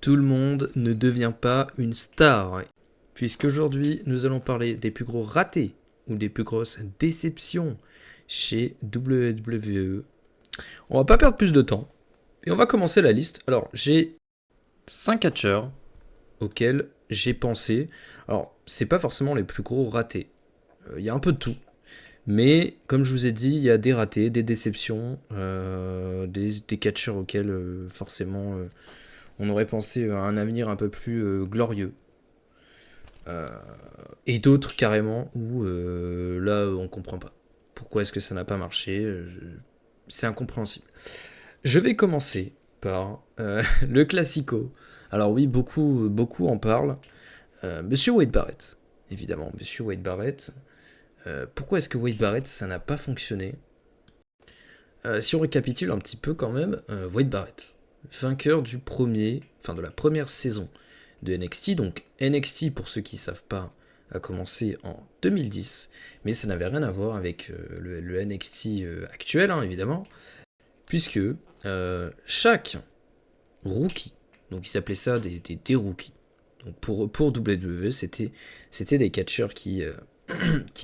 Tout le monde ne devient pas une star. Puisqu'aujourd'hui, nous allons parler des plus gros ratés ou des plus grosses déceptions chez WWE. On va pas perdre plus de temps et on va commencer la liste. Alors, j'ai 5 catcheurs auxquels j'ai pensé. Alors, c'est pas forcément les plus gros ratés. Il y a un peu de tout. Mais comme je vous ai dit, il y a des ratés, des déceptions, des catcheurs auxquels forcément on aurait pensé à un avenir un peu plus glorieux. Euh, et d'autres carrément où là on comprend pas. Pourquoi est-ce que ça n'a pas marché C'est incompréhensible. Je vais commencer par le classico. Alors oui, beaucoup en parlent. Monsieur Wade Barrett, évidemment, Monsieur Wade Barrett. Pourquoi est-ce que Wade Barrett ça n'a pas fonctionné? Si on récapitule un petit peu quand même, Wade Barrett, vainqueur de la première saison de NXT. Donc NXT, pour ceux qui ne savent pas, a commencé en 2010, mais ça n'avait rien à voir avec le NXT actuel, hein, évidemment, puisque chaque rookie, donc ils s'appelaient ça des rookies. Donc pour WWE, c'était des catcheurs qui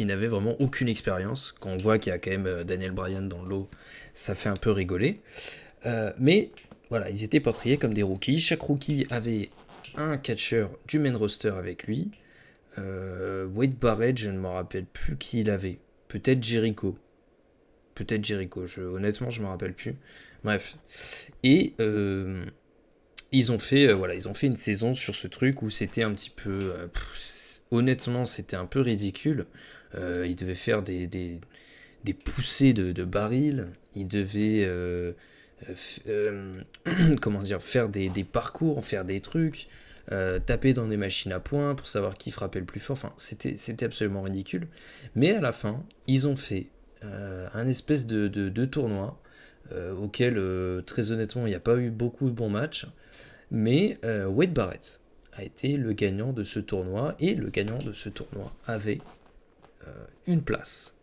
n'avaient vraiment aucune expérience. Quand on voit qu'il y a quand même Daniel Bryan dans le lot, ça fait un peu rigoler. Mais voilà, ils étaient portrayés comme des rookies. Chaque rookie avait un catcheur du main roster avec lui. Wade Barrett, je ne me rappelle plus qui il avait. Peut-être Jericho. Honnêtement, je ne me rappelle plus. Bref. Et ils ont fait une saison sur ce truc où c'était un petit peu... honnêtement, c'était un peu ridicule. Ils devaient faire des poussées de barils. Ils devaient... comment dire, faire des parcours, faire des trucs, taper dans des machines à points pour savoir qui frappait le plus fort. Enfin, c'était absolument ridicule. Mais à la fin, ils ont fait un espèce de tournoi auquel, très honnêtement, il n'y a pas eu beaucoup de bons matchs. Mais Wade Barrett a été le gagnant de ce tournoi et le gagnant de ce tournoi avait une place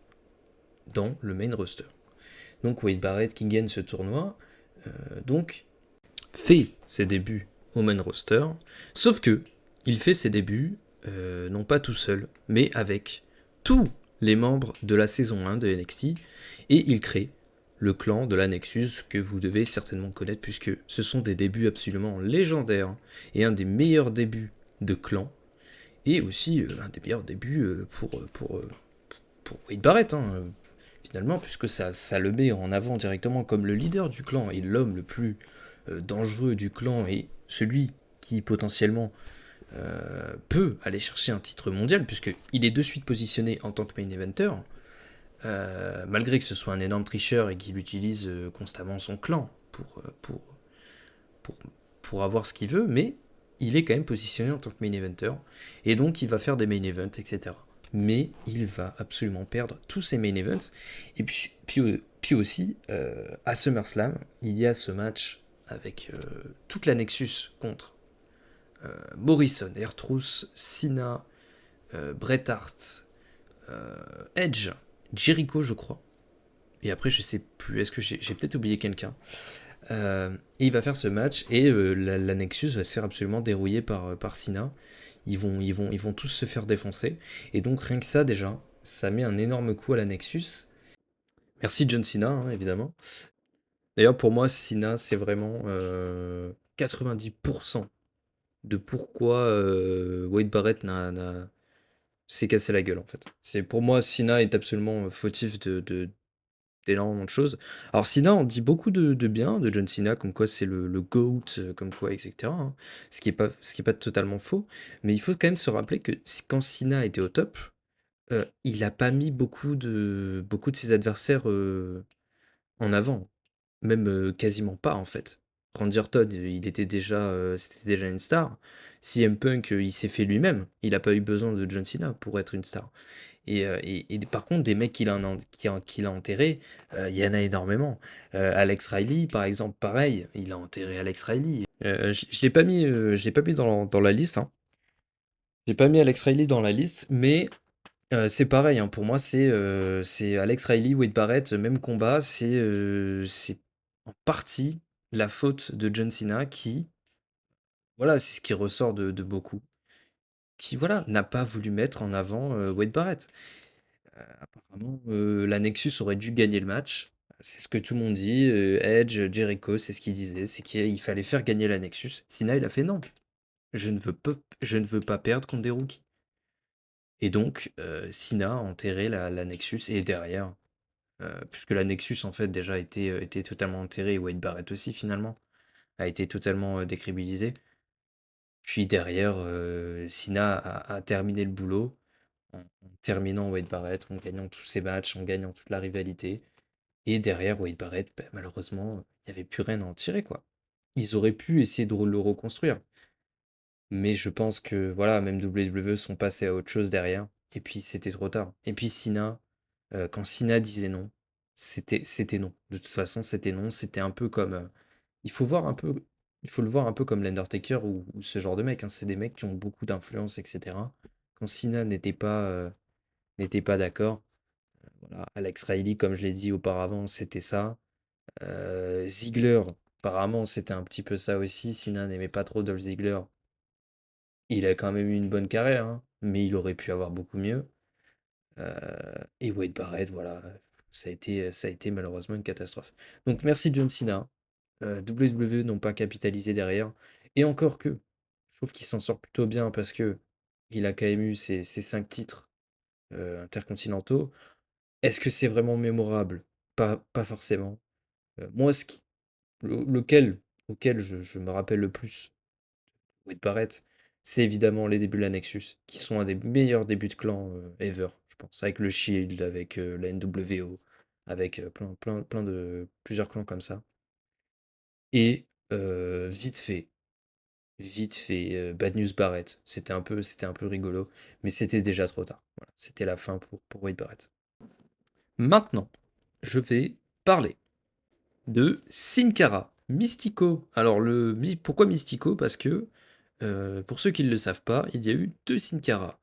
dans le main roster. Donc Wade Barrett qui gagne ce tournoi, donc fait ses débuts au main roster, sauf que il fait ses débuts non pas tout seul, mais avec tous les membres de la saison 1 de NXT, et il crée le clan de la Nexus que vous devez certainement connaître puisque ce sont des débuts absolument légendaires et un des meilleurs débuts de clan et aussi un des meilleurs débuts pour Wade Barrett, hein, finalement, puisque ça le met en avant directement comme le leader du clan et l'homme le plus dangereux du clan et celui qui potentiellement peut aller chercher un titre mondial, puisqu'il est de suite positionné en tant que main eventer, malgré que ce soit un énorme tricheur et qu'il utilise constamment son clan pour, pour avoir ce qu'il veut, mais il est quand même positionné en tant que main eventer, et donc il va faire des main events, etc. Mais il va absolument perdre tous ses main events. Et puis aussi, à SummerSlam, il y a ce match avec toute la Nexus contre Morrison, R-Truth, Cena, Bret Hart, Edge, Jericho, je crois. Et après, je sais plus, est-ce que j'ai peut-être oublié quelqu'un. Et il va faire ce match et la Nexus va se faire absolument dérouiller par Cena. Ils vont tous se faire défoncer. Et donc rien que ça déjà, ça met un énorme coup à la Nexus. Merci John Cena, hein, évidemment. D'ailleurs pour moi, Cena, c'est vraiment 90% de pourquoi Wade Barrett s'est cassé la gueule en fait. C'est pour moi, Cena est absolument fautif d'énormément de choses. Alors Cena, on dit beaucoup de bien de John Cena, comme quoi c'est le GOAT, comme quoi, etc., hein. Ce qui est pas totalement faux. Mais il faut quand même se rappeler que quand Cena était au top, il a pas mis beaucoup de ses adversaires en avant. Même quasiment pas, en fait. Randy Orton, c'était déjà une star. CM Punk, il s'est fait lui-même. Il a pas eu besoin de John Cena pour être une star. Et par contre, des mecs qu'il a enterrés, il y en a énormément. Alex Riley, par exemple, pareil, il a enterré Alex Riley. Je l'ai pas mis dans la liste, hein. J'ai pas mis Alex Riley dans la liste, mais c'est pareil, hein, pour moi, c'est Alex Riley, Wade Barrett, même combat. C'est en partie la faute de John Cena qui Voilà, c'est ce qui ressort de beaucoup, qui voilà, n'a pas voulu mettre en avant, Wade Barrett. Apparemment, la Nexus aurait dû gagner le match. C'est ce que tout le monde dit, Edge, Jericho, c'est ce qu'ils disaient, c'est qu'il fallait faire gagner la Nexus. Cena, il a fait: «Non, je ne veux pas perdre contre des rookies». Et donc, Cena a enterré la Nexus et derrière, puisque la Nexus en fait déjà était totalement enterrée et Wade Barrett aussi finalement, a été totalement, décrédibilisé. Puis derrière, Cena a terminé le boulot en terminant Wade Barrett, en gagnant tous ses matchs, en gagnant toute la rivalité. Et derrière Wade Barrett, bah, malheureusement, il n'y avait plus rien à en tirer, quoi. Ils auraient pu essayer de le reconstruire. Mais je pense que voilà, même WWE sont passés à autre chose derrière. Et puis c'était trop tard. Et puis Cena, quand Cena disait non, c'était non. De toute façon, c'était non. C'était un peu comme. Il faut voir un peu. Il faut le voir un peu comme l'Undertaker ou ce genre de mec, hein. C'est des mecs qui ont beaucoup d'influence, etc. Quand Cena n'était pas d'accord, voilà. Alex Riley, comme je l'ai dit auparavant, c'était ça. Ziggler, apparemment, c'était un petit peu ça aussi. Cena n'aimait pas trop Dolph Ziggler. Il a quand même eu une bonne carrière, hein, mais il aurait pu avoir beaucoup mieux. Et Wade Barrett, voilà, ça a été malheureusement une catastrophe. Donc merci John Cena. WWE n'ont pas capitalisé derrière. Et encore que, je trouve qu'il s'en sort plutôt bien parce que il a quand même eu ses 5 titres intercontinentaux. Est-ce que c'est vraiment mémorable? Pas forcément. Moi, lequel, auquel je me rappelle le plus, Wade Barrett, c'est évidemment les débuts de la Nexus, qui sont un des meilleurs débuts de clan ever, je pense, avec le Shield, avec la NWO, avec plein de plusieurs clans comme ça. Et vite fait, Bad News Barrett, c'était un peu rigolo, mais c'était déjà trop tard. Voilà, c'était la fin pour Wade Barrett. Maintenant, je vais parler de Sin Cara, Mystico. Alors, pourquoi Mystico? Parce que, pour ceux qui ne le savent pas, il y a eu deux Sin Cara.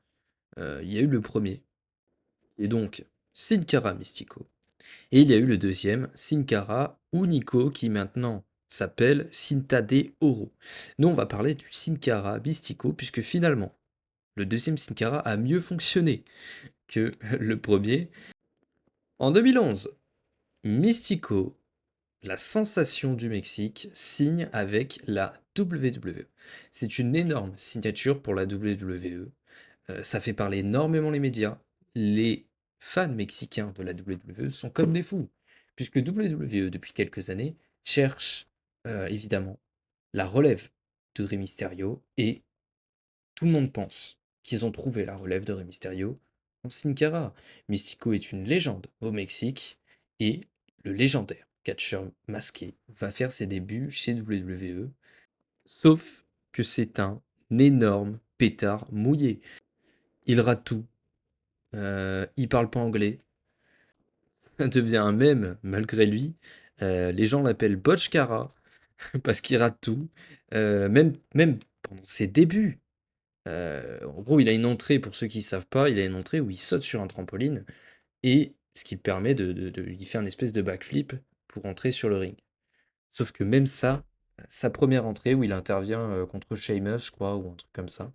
Il y a eu le premier, et donc Sin Cara Mystico. Et il y a eu le deuxième, Sin Cara Unico, qui maintenant s'appelle Cinta de Oro. Nous, on va parler du Sin Cara Mystico, puisque finalement, le deuxième Sin Cara a mieux fonctionné que le premier. En 2011, Mystico, la sensation du Mexique, signe avec la WWE. C'est une énorme signature pour la WWE. Ça fait parler énormément les médias. Les fans mexicains de la WWE sont comme des fous, puisque WWE, depuis quelques années, cherche évidemment la relève de Rey Mysterio, et tout le monde pense qu'ils ont trouvé la relève de Rey Mysterio en Sin Cara. Mystico est une légende au Mexique, et le légendaire catcheur masqué va faire ses débuts chez WWE, sauf que c'est un énorme pétard mouillé. Il rate tout, il parle pas anglais, ça devient un mème malgré lui. Les gens l'appellent Botchkara parce qu'il rate tout. Même pendant ses débuts. En gros, il a une entrée, pour ceux qui ne savent pas, il a une entrée où il saute sur un trampoline et ce qui permet il fait un espèce de backflip pour entrer sur le ring. Sauf que même ça, sa première entrée où il intervient contre Sheamus, je crois, ou un truc comme ça,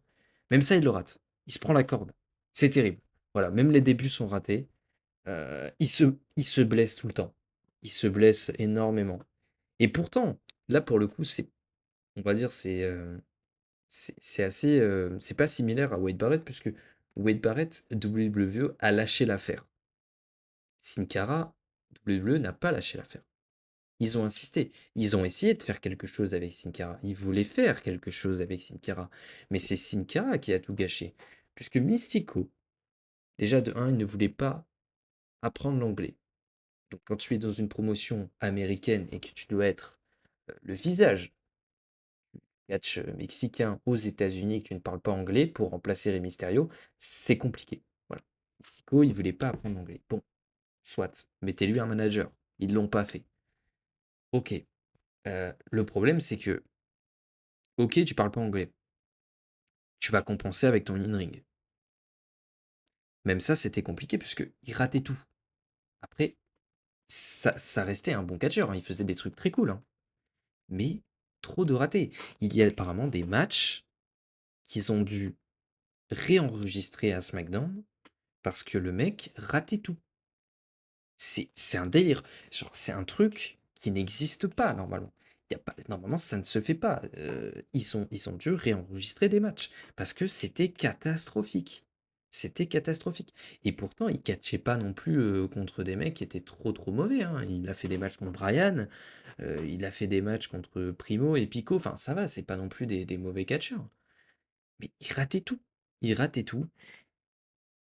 même ça, il le rate. Il se prend la corde. C'est terrible. Voilà, même les débuts sont ratés. Il se blesse tout le temps. Il se blesse énormément. Et pourtant, là, pour le coup, on va dire, c'est assez, c'est pas similaire à Wade Barrett, puisque Wade Barrett, WWE a lâché l'affaire. Sin Cara, WWE n'a pas lâché l'affaire. Ils ont insisté. Ils ont essayé de faire quelque chose avec Sin Cara. Ils voulaient faire quelque chose avec Sin Cara. Mais c'est Sin Cara qui a tout gâché. Puisque Mystico, déjà de un, il ne voulait pas apprendre l'anglais. Donc quand tu es dans une promotion américaine et que tu dois être le visage du catch mexicain aux États-Unis et que tu ne parles pas anglais pour remplacer Rey Mysterio, c'est compliqué. Voilà. Mystico, il voulait pas apprendre l'anglais. Bon, soit, mettez-lui un manager. Ils l'ont pas fait. Ok. Le problème, c'est que, ok, tu parles pas anglais. Tu vas compenser avec ton in-ring. Même ça, c'était compliqué puisque il ratait tout. Après, ça restait un bon catcheur, hein. Il faisait des trucs très cool, hein. Mais trop de ratés. Il y a apparemment des matchs qu'ils ont dû réenregistrer à SmackDown parce que le mec ratait tout. C'est un délire. Genre, c'est un truc qui n'existe pas normalement. Y a pas, normalement, ça ne se fait pas. Ils ont dû réenregistrer des matchs parce que c'était catastrophique. C'était catastrophique. Et pourtant, il catchait pas non plus contre des mecs qui étaient trop mauvais, hein. Il a fait des matchs contre Brian, il a fait des matchs contre Primo et Pico. Enfin, ça va, c'est pas non plus des mauvais catcheurs. Mais il ratait tout. Il ratait tout.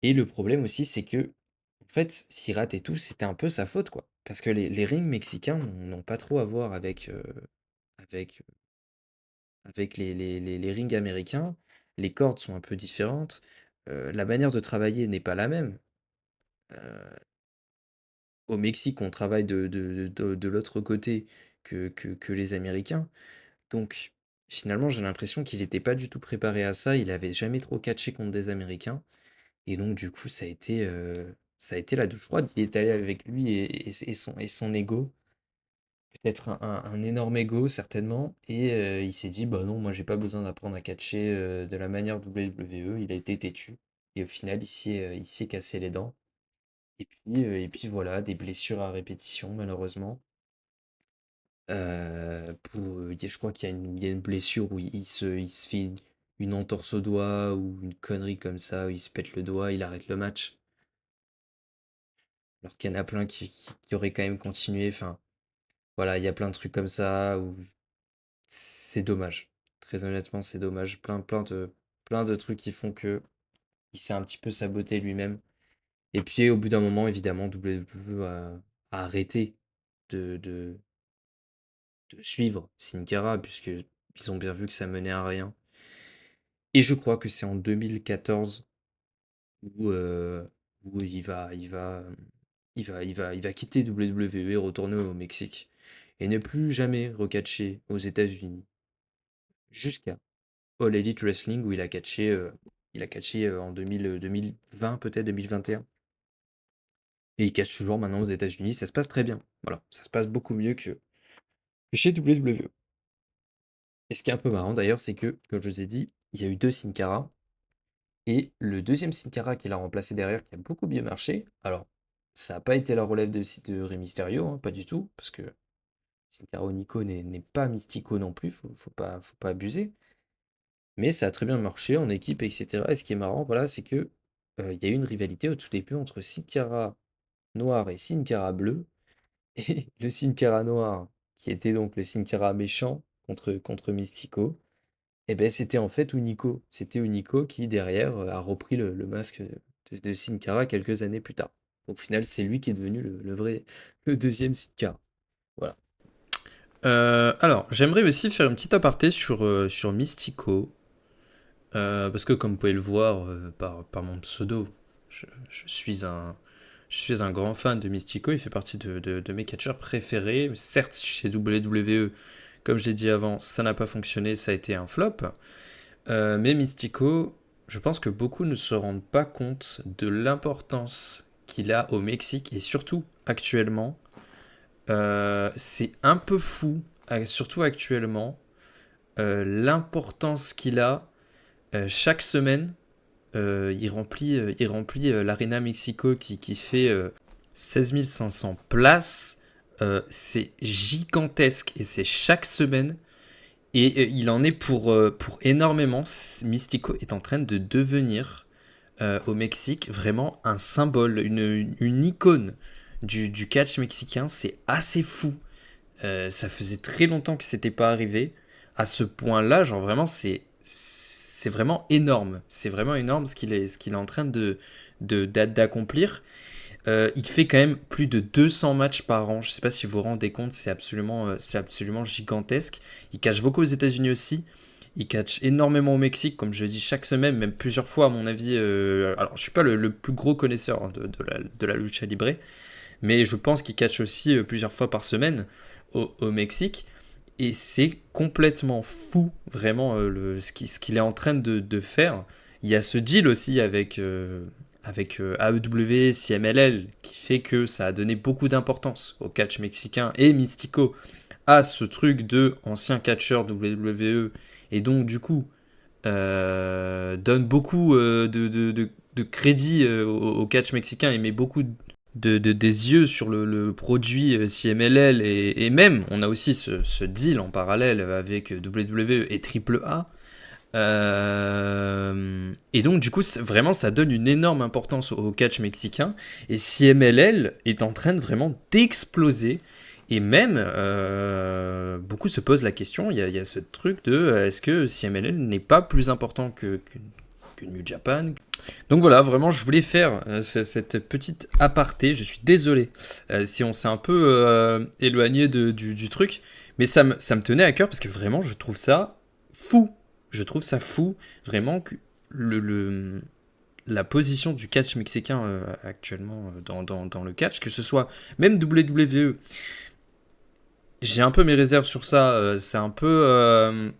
Et le problème aussi, c'est que, en fait, s'il rate et tout, c'était un peu sa faute, quoi. Parce que les rings mexicains n'ont pas trop à voir avec, avec les rings américains. Les cordes sont un peu différentes. La manière de travailler n'est pas la même. Euh, Au Mexique, on travaille de l'autre côté que les Américains. Donc, finalement, j'ai l'impression qu'il n'était pas du tout préparé à ça. Il avait jamais trop catché contre des Américains. Et donc, du coup, ça a été la douche froide. Il est allé avec lui et son ego. Peut-être un énorme ego, certainement. Et il s'est dit, bah non, moi, j'ai pas besoin d'apprendre à catcher de la manière WWE. Il a été têtu. Et au final, il s'y est cassé les dents. Et puis voilà, des blessures à répétition, malheureusement. Je crois qu'il y a une blessure où il se fait une entorse au doigt ou une connerie comme ça, où il se pète le doigt, il arrête le match. Alors qu'il y en a plein qui auraient quand même continué. Enfin, voilà, il y a plein de trucs comme ça où c'est dommage. Très honnêtement, c'est dommage. Plein de trucs qui font que il s'est un petit peu saboté lui-même. Et puis au bout d'un moment, évidemment, WWE a arrêté de suivre Sin Cara, puisque ils ont bien vu que ça menait à rien. Et je crois que c'est en 2014 où, où il va quitter WWE et retourner au Mexique. Et ne plus jamais recatcher aux États-Unis. Jusqu'à All Elite Wrestling où il a catché en 2020, peut-être 2021. Et il catch toujours maintenant aux États-Unis. Ça se passe très bien. Voilà, ça se passe beaucoup mieux que chez WWE. Et ce qui est un peu marrant d'ailleurs, c'est que, comme je vous ai dit, il y a eu deux Sin Cara. Et le deuxième Sin Cara qui l'a remplacé derrière, qui a beaucoup bien marché. Alors, ça n'a pas été la relève de Rey Mysterio, hein, pas du tout, parce que Sin Cara Nico n'est pas Mystico non plus, faut pas abuser. Mais ça a très bien marché en équipe, etc. Et ce qui est marrant, voilà, c'est que il y a eu une rivalité au tout début entre Sin Cara noir et Sin Cara bleu. Et le Sin Cara noir, qui était donc le Sin Cara méchant contre Mystico, et ben c'était en fait Unico. C'était Unico qui, derrière, a repris le masque de Sin Cara quelques années plus tard. Au final, c'est lui qui est devenu le deuxième Sin Cara. Voilà. Alors, j'aimerais aussi faire une petite aparté sur Mystico. Parce que comme vous pouvez le voir par mon pseudo, je suis un grand fan de Mystico, il fait partie de mes catcheurs préférés. Certes, chez WWE, comme je l'ai dit avant, ça n'a pas fonctionné, ça a été un flop. Mais Mystico, je pense que beaucoup ne se rendent pas compte de l'importance qu'il a au Mexique et surtout actuellement. C'est un peu fou, surtout actuellement, l'importance qu'il a chaque semaine. Il remplit l'Arena Mexico qui fait 16 500 places. C'est gigantesque et c'est chaque semaine. Et il en est pour énormément. Mystico est en train de devenir au Mexique vraiment un symbole, une icône du catch mexicain. C'est assez fou. Ça faisait très longtemps que c'était pas arrivé. À ce point-là, genre vraiment, c'est vraiment énorme. C'est vraiment énorme ce qu'il est en train d'accomplir. Il fait quand même plus de 200 matchs par an. Je ne sais pas si vous vous rendez compte, c'est absolument gigantesque. Il catch beaucoup aux États-Unis aussi. Il catch énormément au Mexique, comme je le dis chaque semaine, même plusieurs fois à mon avis. Alors, je suis pas le plus gros connaisseur hein, de la lucha libre, mais je pense qu'il catch aussi plusieurs fois par semaine au Mexique. Et c'est complètement fou, vraiment, ce qu'il est en train de faire. Il y a ce deal aussi avec AEW, CMLL, qui fait que ça a donné beaucoup d'importance au catch mexicain et Mystico a ce truc de ancien catcheur WWE et donc du coup donne beaucoup de crédit au catch mexicain et met beaucoup des yeux sur le produit CMLL et même on a aussi ce deal en parallèle avec WWE et AAA. Et donc du coup vraiment ça donne une énorme importance au catch mexicain et CMLL est en train de vraiment d'exploser et même beaucoup se posent la question, il y a ce truc de est-ce que CMLL n'est pas plus important que New Japan. Donc voilà, vraiment, je voulais faire cette petite aparté. Je suis désolé si on s'est un peu éloigné du truc, mais ça me tenait à cœur parce que vraiment, je trouve ça fou. Je trouve ça fou, vraiment, que la position du catch mexicain actuellement dans le catch, que ce soit même WWE. J'ai un peu mes réserves sur ça. C'est un peu,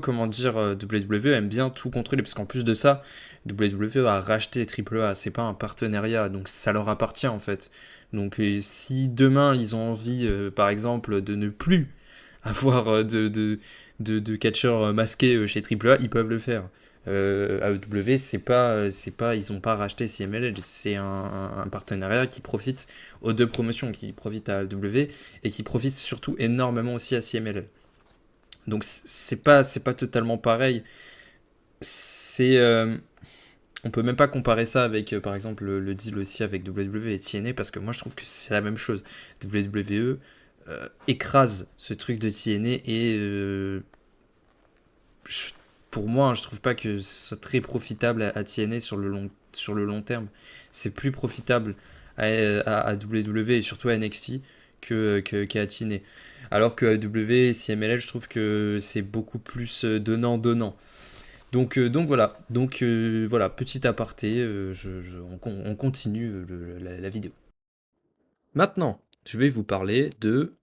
comment dire, WWE aime bien tout contrôler, parce qu'en plus de ça, WWE a racheté AAA, c'est pas un partenariat, donc ça leur appartient en fait. Donc si demain ils ont envie, par exemple, de ne plus avoir de catcheurs masqués chez AAA, ils peuvent le faire. AEW, c'est pas, ils ont pas racheté CMLL, c'est un partenariat qui profite aux deux promotions, qui profite à AEW et qui profite surtout énormément aussi à CMLL. Donc c'est pas totalement pareil. C'est on peut même pas comparer ça avec par exemple le deal aussi avec WWE et TNA parce que moi je trouve que c'est la même chose. WWE écrase ce truc de TNA et je- pour moi je trouve pas que ce soit très profitable à TNA sur le long terme. C'est plus profitable à WWE et surtout à NXT qu'à TNA. Alors que AEW et CMLL, je trouve que c'est beaucoup plus donnant-donnant. Donc voilà, voilà, petit aparté, on continue la vidéo. Maintenant, je vais vous parler de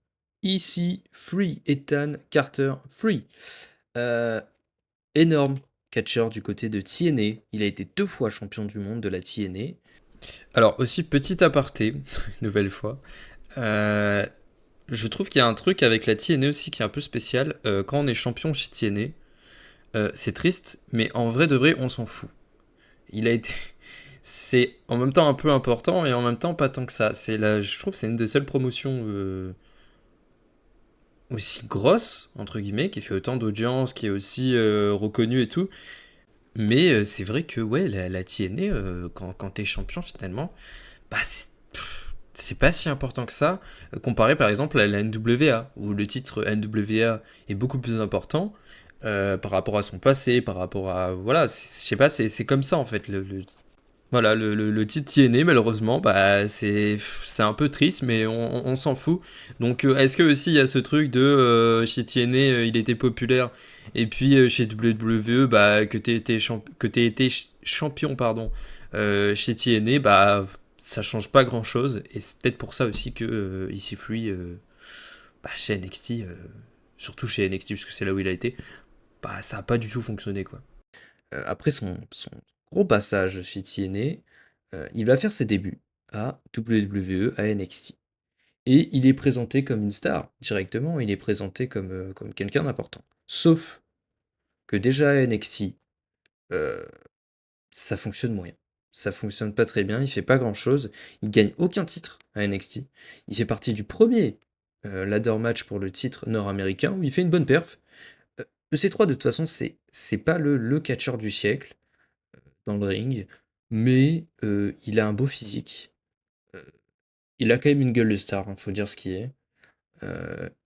EC Free, Ethan Carter Free. Euh, Énorme catcheur du côté de TNA. Il a été 2 fois champion du monde de la TNA. Alors aussi, petit aparté, nouvelle fois. Euh, je trouve qu'il y a un truc avec la TNA aussi qui est un peu spécial. Quand on est champion chez TNA, c'est triste, mais en vrai de vrai, on s'en fout. Il a été. C'est en même temps un peu important et en même temps pas tant que ça. Je trouve que c'est une des seules promotions aussi grosses, entre guillemets, qui fait autant d'audience, qui est aussi reconnue et tout. Mais c'est vrai que ouais, la TNA, quand t'es champion finalement, bah c'est pas si important que ça, comparé par exemple à la NWA, où le titre NWA est beaucoup plus important par rapport à son passé, par rapport à... Voilà, je sais pas, c'est comme ça en fait. Voilà, le titre TNA, malheureusement, bah, c'est un peu triste, mais on s'en fout. Donc, est-ce que aussi il y a ce truc de chez TNA, il était populaire, et puis chez WWE, bah, que t'aies été champion, pardon, chez TNA, bah, ça change pas grand-chose, et c'est peut-être pour ça aussi que ici Free, bah, chez NXT, surtout chez NXT, parce que c'est là où il a été, bah, ça a pas du tout fonctionné, quoi. Après son gros passage chez TNA, il va faire ses débuts à WWE, à NXT. Et il est présenté comme une star directement, il est présenté comme quelqu'un d'important. Sauf que déjà à NXT, euh, ça fonctionne moyen. Ça fonctionne pas très bien, il fait pas grand chose, il gagne aucun titre à NXT. Il fait partie du premier ladder match pour le titre nord-américain où il fait une bonne perf. EC3 de toute façon, c'est pas le catcheur du siècle dans le ring, mais il a un beau physique. Euh, il a quand même une gueule de star, hein, faut dire ce qui est.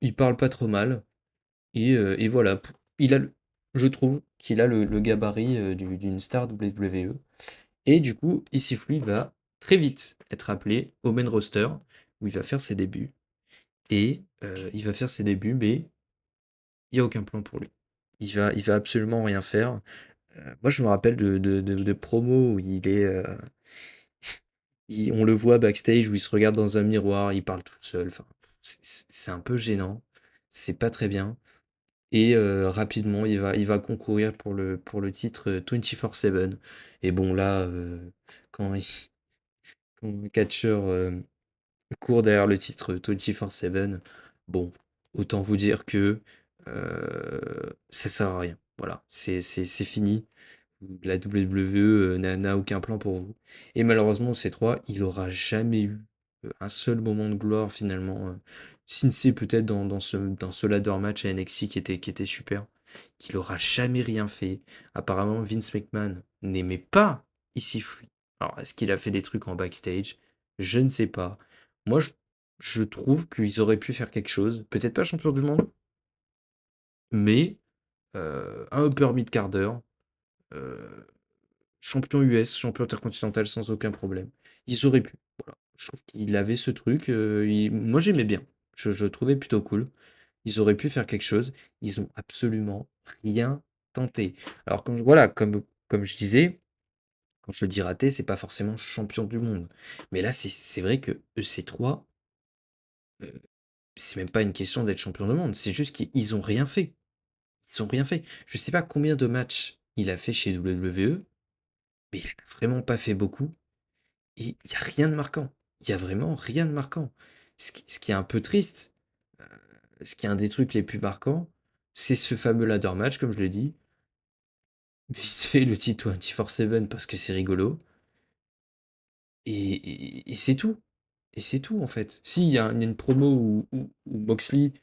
Il parle pas trop mal. Et voilà, je trouve qu'il a le gabarit d'une star WWE. Et du coup, Isiflui va très vite être appelé au main roster, où il va faire ses débuts. Et il va faire ses débuts, mais il n'y a aucun plan pour lui. Il va absolument rien faire. Moi, je me rappelle de promos où on le voit backstage où il se regarde dans un miroir, il parle tout seul. Enfin, c'est un peu gênant. C'est pas très bien. Et rapidement, il va concourir pour le titre 24/7. Et bon, là, quand, il- quand un catcheur court derrière le titre 24/7, Bon, autant vous dire que ça sert à rien. Voilà, c'est fini. La WWE n'a aucun plan pour vous. Et malheureusement, C3, il aura jamais eu un seul moment de gloire finalement. Si c'est peut-être dans ce ladder match à NXT qui était super, qu'il aura jamais rien fait. Apparemment, Vince McMahon n'aimait pas EC3. Alors, est-ce qu'il a fait des trucs en backstage? Je ne sais pas. Moi, je trouve qu'ils auraient pu faire quelque chose. Peut-être pas champion du monde, mais un upper mid-carder. euh, Champion US, champion intercontinental sans aucun problème. Ils auraient pu. Voilà. Je trouve qu'il avait ce truc. Moi, j'aimais bien. Je trouvais plutôt cool. Ils auraient pu faire quelque chose. Ils ont absolument rien tenté. Alors, voilà, comme je disais, quand je dis raté, c'est pas forcément champion du monde. Mais là, c'est vrai que EC3, euh, c'est même pas une question d'être champion du monde. C'est juste qu'ils ont rien fait. Ils ont rien fait. Je sais pas combien de matchs il a fait chez WWE, mais il en a vraiment pas fait beaucoup. Et il y a rien de marquant. Il y a vraiment rien de marquant. Ce qui est un peu triste, heu, ce qui est un des trucs les plus marquants, c'est ce fameux ladder match, comme je l'ai dit. Vite fait le titre 24/7 parce que c'est rigolo et c'est tout. Et c'est tout, en fait. Si, il y a une promo où Moxley,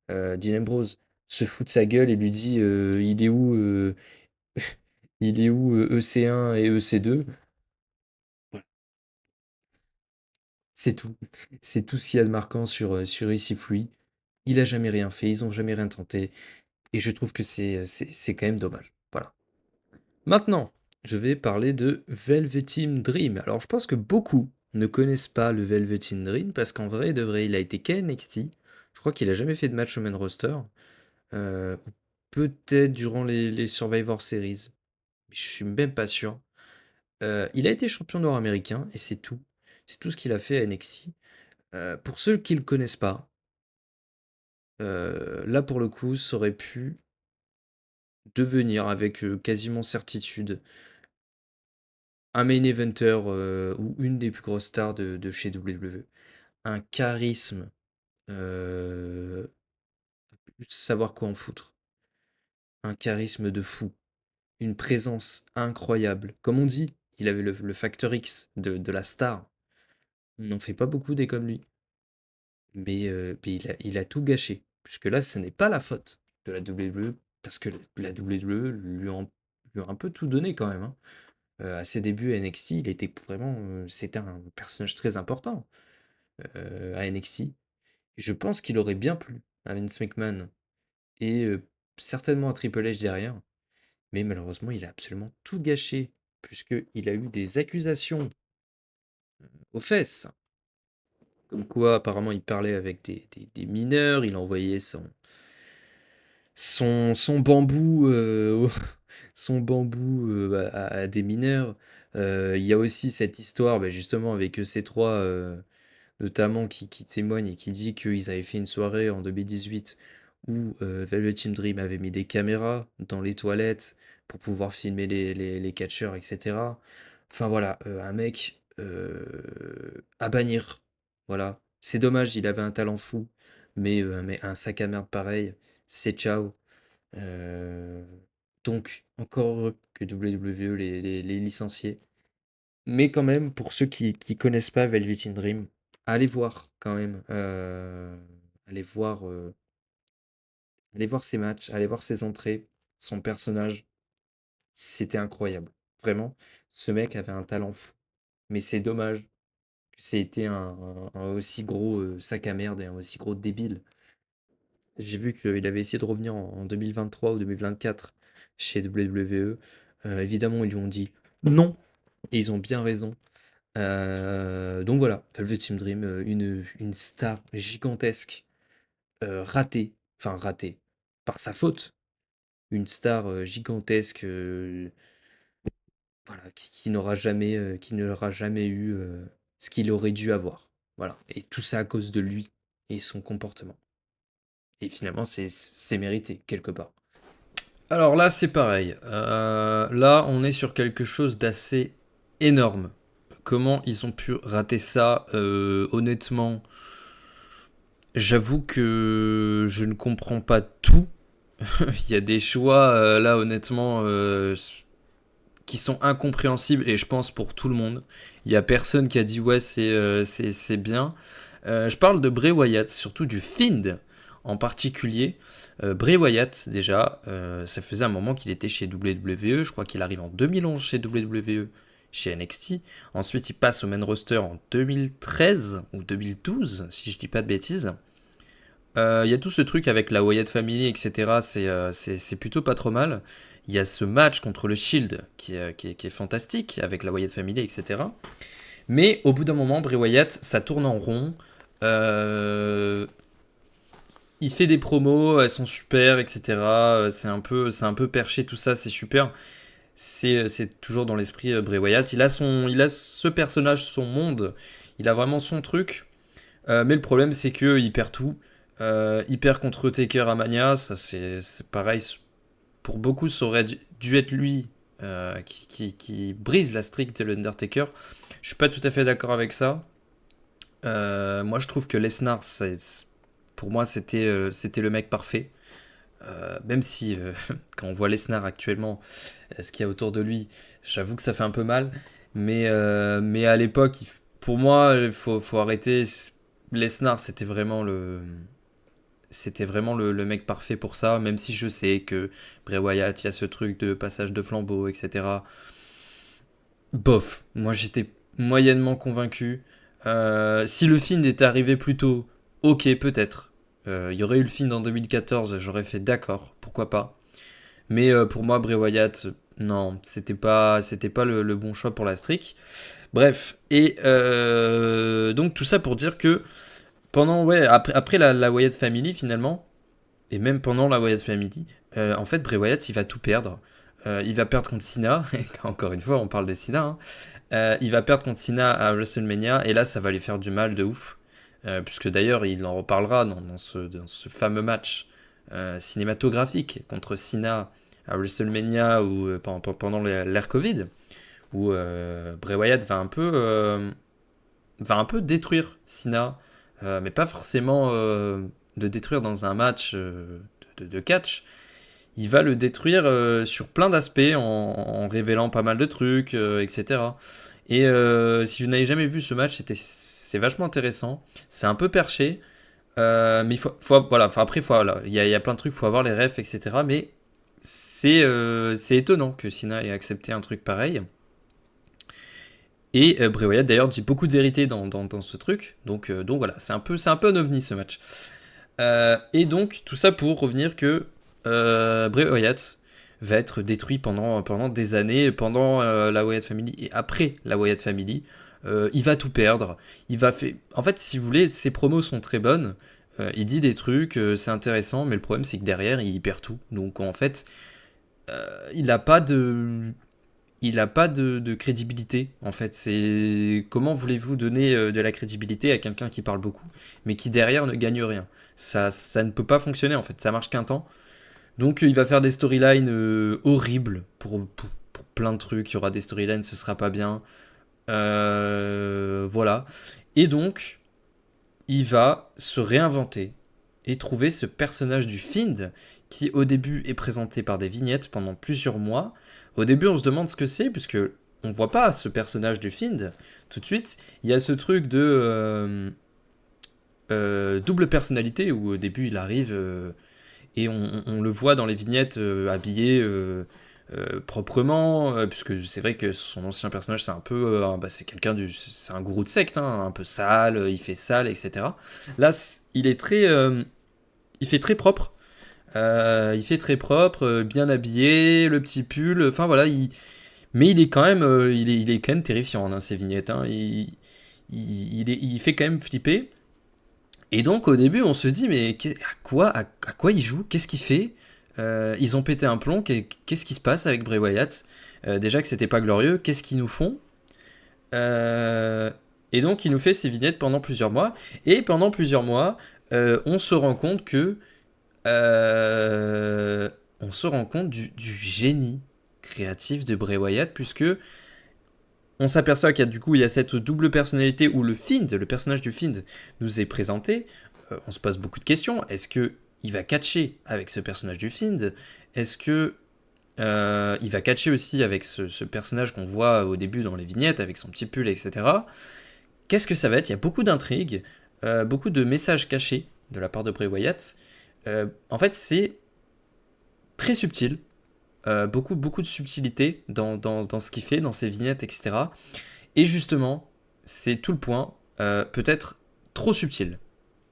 Dean Ambrose, se fout de sa gueule et lui dit, il est où, EC1 et EC2? Voilà, c'est tout. C'est tout ce qu'il y a de marquant sur EC3. Il a jamais rien fait, ils ont jamais rien tenté, et je trouve que c'est quand même dommage. Voilà. Maintenant, je vais parler de Velveteen Dream. Alors, je pense que beaucoup ne connaissent pas le Velveteen Dream parce qu'en vrai, de vrai, il a été qu'à NXT. Je crois qu'il a jamais fait de match au main roster. Ou peut-être durant les Survivor Series, mais je suis même pas sûr. Il a été champion nord-américain et c'est tout. C'est tout ce qu'il a fait à NXT. Pour ceux qui le connaissent pas, là pour le coup, ça aurait pu devenir avec quasiment certitude un main eventer ou une des plus grosses stars de chez WWE. Un charisme, euh, savoir quoi en foutre. Un charisme de fou. Une présence incroyable. Comme on dit, il avait le facteur X de la star. On n'en fait pas beaucoup des comme lui. Mais il a tout gâché. Puisque là, ce n'est pas la faute de la WWE. Parce que la WWE lui a un peu tout donné quand même, hein. À ses débuts à NXT, il était vraiment, c'était un personnage très important à NXT. Je pense qu'il aurait bien plu à Vince McMahon et certainement à Triple H derrière, mais malheureusement, il a absolument tout gâché puisqu'il a eu des accusations aux fesses, comme quoi apparemment il parlait avec des mineurs, il envoyait son bambou, son bambou à des mineurs. Il y a aussi cette histoire, bah, justement, avec EC3, notamment, qui témoigne et qui dit qu'ils avaient fait une soirée en 2018 où Velvet Team Dream avait mis des caméras dans les toilettes pour pouvoir filmer les catcheurs, etc. Enfin voilà, un mec à bannir. Voilà. C'est dommage, il avait un talent fou, mais un sac à merde pareil, c'est ciao. Euh, donc, encore heureux que WWE les licenciés. Mais quand même, pour ceux qui connaissent pas Velvet in Dream, allez voir quand même. Allez voir, allez voir ses matchs, allez voir ses entrées, son personnage. C'était incroyable. Vraiment, ce mec avait un talent fou. Mais c'est dommage que c'est été un aussi gros sac à merde et un aussi gros débile. J'ai vu qu'il avait essayé de revenir en 2023 ou 2024 chez WWE. Évidemment, ils lui ont dit non, et ils ont bien raison. Donc voilà, Velvet Team Dream, une star gigantesque, ratée, enfin ratée, par sa faute, une star gigantesque, voilà, qui n'aura jamais eu ce qu'il aurait dû avoir. Voilà, et tout ça à cause de lui et son comportement. Et finalement, c'est mérité, quelque part. Alors là, c'est pareil. Là, on est sur quelque chose d'assez énorme. Comment ils ont pu rater ça, honnêtement, J'avoue que je ne comprends pas tout. Il y a des choix, là, honnêtement, qui sont incompréhensibles, et je pense pour tout le monde. Il y a personne qui a dit ouais, c'est bien. Je parle de Bray Wyatt, surtout du Fiend en particulier. Bray Wyatt, déjà, ça faisait un moment qu'il était chez WWE. Je crois qu'il arrive en 2011 chez WWE, chez NXT. Ensuite, il passe au main roster en 2013 ou 2012, si je dis pas de bêtises. Il y a tout ce truc avec la Wyatt Family, etc. C'est plutôt pas trop mal. Il y a ce match contre le Shield qui est fantastique avec la Wyatt Family, etc. Mais au bout d'un moment, Bray Wyatt, ça tourne en rond. Euh, il fait des promos, elles sont super, etc. C'est un peu perché tout ça, c'est super. C'est toujours dans l'esprit Bray Wyatt. Il a ce personnage, son monde. Il a vraiment son truc. Mais le problème, c'est qu'il perd tout. Il perd contre Taker à Mania. Ça, c'est pareil. Pour beaucoup, ça aurait dû être lui qui brise la streak de l'Undertaker. Je suis pas tout à fait d'accord avec ça. Moi, je trouve que Lesnar, pour moi, c'était le mec parfait. Même si, quand on voit Lesnar actuellement, ce qu'il y a autour de lui, j'avoue que ça fait un peu mal. Mais à l'époque, pour moi, il faut arrêter. Lesnar, c'était vraiment le mec parfait pour ça, même si je sais que Bray Wyatt, il y a ce truc de passage de flambeau, etc. Bof, moi j'étais moyennement convaincu. Si le film était arrivé plus tôt, ok, peut-être. Il y aurait eu le film en 2014, j'aurais fait d'accord, pourquoi pas. Mais pour moi, Bray Wyatt, non, c'était pas le bon choix pour la streak. Bref, et donc tout ça pour dire que ouais, après la Wyatt Family, finalement, et même pendant la Wyatt Family, en fait, Bray Wyatt, il va tout perdre. Il va perdre contre Cena, encore une fois, on parle de Cena. Hein. Il va perdre contre Cena à WrestleMania, et là, ça va lui faire du mal de ouf. Puisque d'ailleurs, il en reparlera dans ce fameux match cinématographique contre Cena à WrestleMania ou pendant l'ère Covid, où Bray Wyatt va un peu détruire Cena, mais pas forcément de détruire dans un match de catch. Il va le détruire sur plein d'aspects en révélant pas mal de trucs, etc. Et si vous n'avez jamais vu ce match, c'est vachement intéressant. C'est un peu perché, mais voilà. Enfin, après, voilà, il y a plein de trucs, il faut avoir les refs, etc. Mais c'est étonnant que Cena ait accepté un truc pareil. Et Bray Wyatt d'ailleurs dit beaucoup de vérité dans ce truc. Donc voilà, c'est un peu un ovni ce match. Et donc tout ça pour revenir que Bray Wyatt va être détruit pendant des années, pendant la Wyatt Family et après la Wyatt Family. Il va tout perdre. En fait, si vous voulez, ses promos sont très bonnes. Il dit des trucs, c'est intéressant, mais le problème c'est que derrière il perd tout. Donc en fait, il n'a pas de crédibilité, en fait. C'est comment voulez-vous donner de la crédibilité à quelqu'un qui parle beaucoup, mais qui derrière ne gagne rien. Ça ne peut pas fonctionner, en fait. Ça marche qu'un temps. Donc il va faire des storylines horribles pour plein de trucs. Il y aura des storylines, ce sera pas bien. Voilà. Et donc, il va se réinventer et trouver ce personnage du Fiend qui au début est présenté par des vignettes pendant plusieurs mois. Au début on se demande ce que c'est puisque on voit pas ce personnage du Fiend tout de suite. Il y a ce truc de double personnalité où au début il arrive et on le voit dans les vignettes habillé proprement, puisque c'est vrai que son ancien personnage c'est un peu c'est c'est un gourou de secte, hein, un peu sale, il fait sale, etc. Là il fait très propre. Bien habillé, le petit pull, enfin voilà, mais il est quand même terrifiant dans ces vignettes, hein. Il fait quand même flipper. Et donc au début on se dit mais à quoi il joue, qu'est-ce qu'il fait. Ils ont pété un plomb, qu'est-ce qui se passe avec Bray Wyatt. Déjà que c'était pas glorieux, qu'est-ce qu'ils nous font. Et donc il nous fait ces vignettes pendant plusieurs mois, et pendant plusieurs mois on se rend compte du génie créatif de Bray Wyatt, puisque on s'aperçoit qu'il y a cette double personnalité où le personnage du Fiend nous est présenté. on se pose beaucoup de questions. Est-ce que il va catcher avec ce personnage du Fiend? Est-ce que il va catcher aussi avec ce personnage qu'on voit au début dans les vignettes, avec son petit pull, etc. Qu'est-ce que ça va être? Il y a beaucoup d'intrigues, beaucoup de messages cachés de la part de Bray Wyatt. En fait, c'est très subtil. Beaucoup de subtilité dans ce qu'il fait, dans ses vignettes, etc. Et justement, c'est tout le point, peut-être trop subtil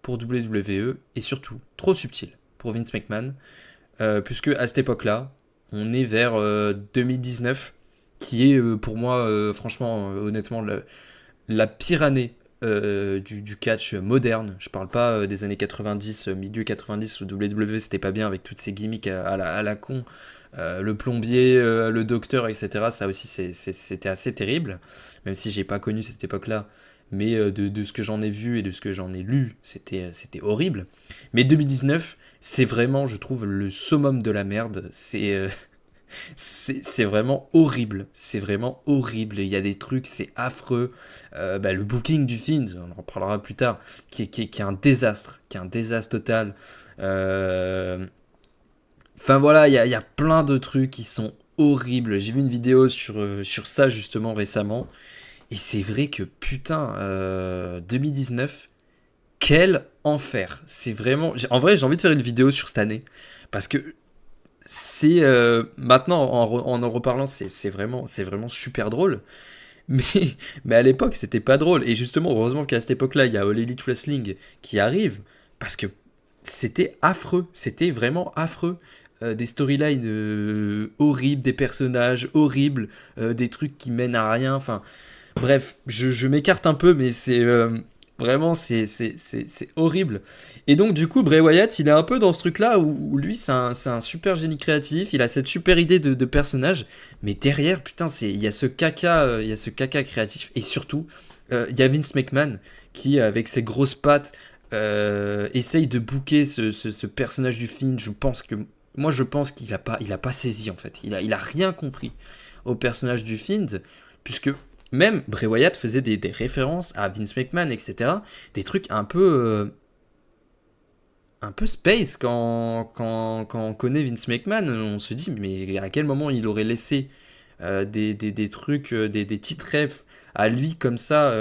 pour WWE et surtout trop subtil pour Vince McMahon, puisque à cette époque-là, on est vers 2019, qui est pour moi, franchement, honnêtement, la pire année du catch moderne. Je parle pas des années 90, milieu 90 où WWE c'était pas bien avec toutes ces gimmicks à la con. Le plombier, le docteur, etc. Ça aussi c'était assez terrible, même si j'ai pas connu cette époque-là. Mais de ce que j'en ai vu et de ce que j'en ai lu, c'était horrible. Mais 2019, c'est vraiment, je trouve, le summum de la merde. C'est vraiment horrible. C'est vraiment horrible. Il y a des trucs, c'est affreux. Le booking du film, on en parlera plus tard, qui est un désastre. Qui est un désastre total. Enfin voilà, il y a plein de trucs qui sont horribles. J'ai vu une vidéo sur ça justement récemment. Et c'est vrai que putain, 2019, quel enfer. C'est vraiment... En vrai, j'ai envie de faire une vidéo sur cette année. Parce que c'est... maintenant, en reparlant, c'est vraiment super drôle. Mais, mais à l'époque, c'était pas drôle. Et justement, heureusement qu'à cette époque-là, il y a All Elite Wrestling qui arrive. Parce que c'était affreux. C'était vraiment affreux. Des storylines horribles, des personnages horribles, des trucs qui mènent à rien. Enfin, bref, je m'écarte un peu, mais c'est vraiment c'est horrible. Et donc du coup, Bray Wyatt, il est un peu dans ce truc-là où lui, c'est un super génie créatif. Il a cette super idée de personnage, mais derrière, putain, il y a ce caca, il y a ce caca créatif. Et surtout, il y a Vince McMahon qui, avec ses grosses pattes, essaye de booker ce personnage du film. Je pense qu'il a pas saisi en fait. Il a rien compris au personnage du Fiend, puisque même Bray Wyatt faisait des références à Vince McMahon, etc. Des trucs un peu space quand on connaît Vince McMahon. On se dit, mais à quel moment il aurait laissé des trucs, des titres rêves à lui comme ça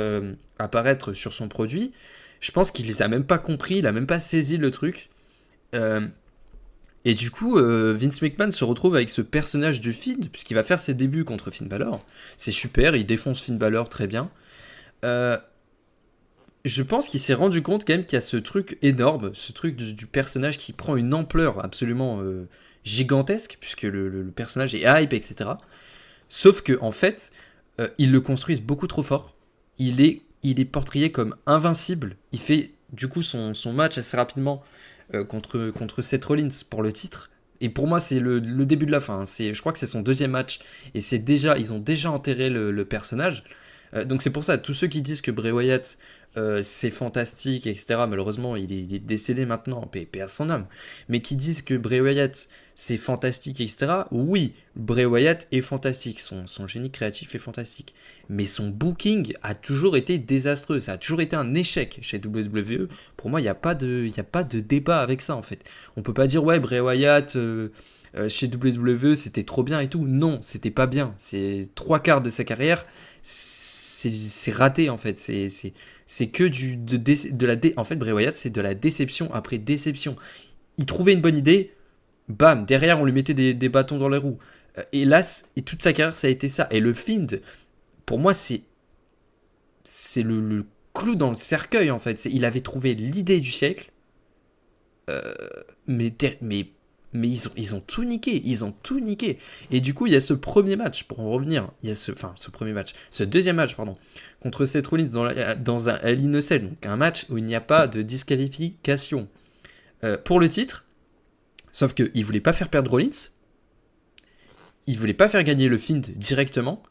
apparaître sur son produit? Je pense qu'il les a même pas compris, il a même pas saisi le truc. Et du coup, Vince McMahon se retrouve avec ce personnage du Fiend, puisqu'il va faire ses débuts contre Finn Balor. C'est super, il défonce Finn Balor très bien. Je pense qu'il s'est rendu compte quand même qu'il y a ce truc énorme, ce truc du personnage qui prend une ampleur absolument gigantesque, puisque le personnage est hype, etc. Sauf que en fait, ils le construisent beaucoup trop fort. Il est portrayé comme invincible. Il fait du coup son match assez rapidement contre Seth Rollins pour le titre. Et pour moi, c'est le début de la fin. Je crois que c'est son deuxième match. Et ils ont déjà enterré le personnage. Donc c'est pour ça, tous ceux qui disent que Bray Wyatt, c'est fantastique, etc. Malheureusement, il est décédé maintenant, paix à son âme. Mais qui disent que Bray Wyatt, c'est fantastique, etc. Oui, Bray Wyatt est fantastique. Son génie créatif est fantastique. Mais son booking a toujours été désastreux. Ça a toujours été un échec chez WWE. Pour moi, il n'y a pas de débat avec ça, en fait. On peut pas dire, ouais, Bray Wyatt... chez WWE, c'était trop bien et tout. Non, c'était pas bien. C'est 3/4 de sa carrière, c'est raté en fait. C'est que en fait, Bray Wyatt, c'est de la déception après déception. Il trouvait une bonne idée, bam, derrière on lui mettait des bâtons dans les roues. Hélas, et toute sa carrière, ça a été ça. Et le Fiend, pour moi, c'est le clou dans le cercueil en fait. Il avait trouvé l'idée du siècle, mais ils ont tout niqué, Et du coup, il y a ce premier match, pour en revenir, ce deuxième match, pardon, contre Seth Rollins dans un Hell in a Cell, donc un match où il n'y a pas de disqualification pour le titre, sauf qu'il voulait pas faire perdre Rollins, il voulait pas faire gagner le Fiend directement,